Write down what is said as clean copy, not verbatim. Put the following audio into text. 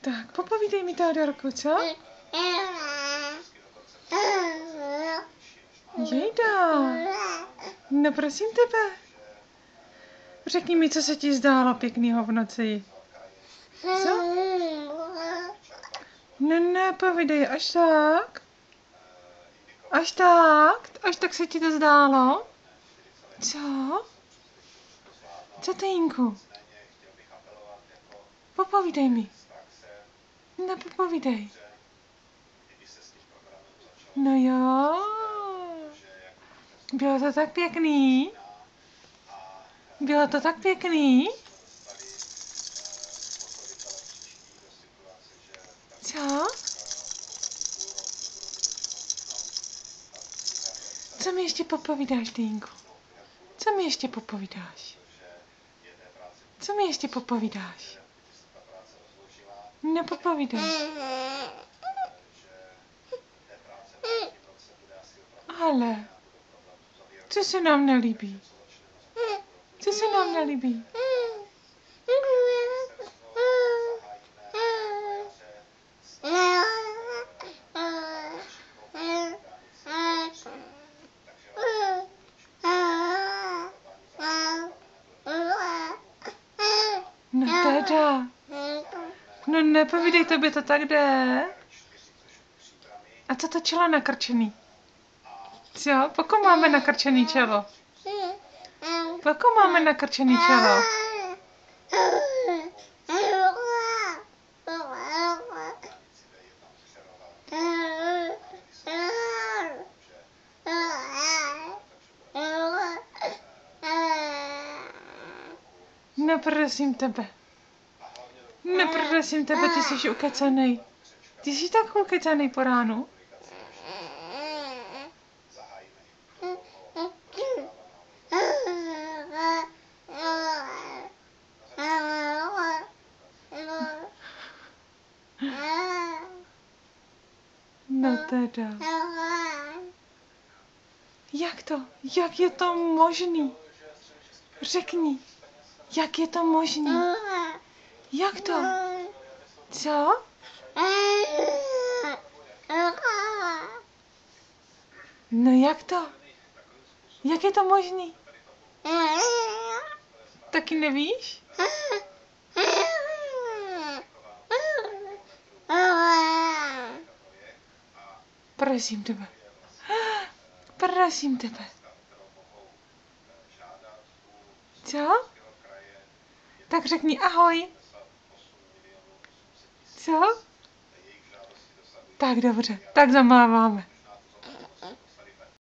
Tak, popovídej mi, Teodorku, co? Jejda. No prosím tebe. Řekni mi, co se ti zdálo pěknýho v noci. Co? Ne, povídej, až tak. Až tak se ti to zdálo. Co? Co, Tejinku? Popovídej mi. No, popovídej. No jo. Bylo to tak pěkný. Bylo to tak pěkný. Co? Co mi ještě popovídáš, Tejinku? Co mi ještě popovídáš? Co mi ještě popovídáš? Nepopovídej. Ale, co se nám nelíbí? Co se nám nelíbí? No teda. No nepovídej, tobě to tak jde. A co to čelo nakrčený? Co? Pokud máme nakrčený čelo? Pokud máme nakrčený čelo? No prosím tebe. No prosím tebe, ty jsi ukecanej. Ty jsi tak ukecanej po ránu. No teda. Jak to? Jak je to možný? Řekni, jak je to možný? Jak to? Co? No jak to? Jak je to možný? Taky nevíš? Prosím tebe. Prosím tebe. Co? Tak řekni ahoj. Co? Tak dobře, tak zamáváme.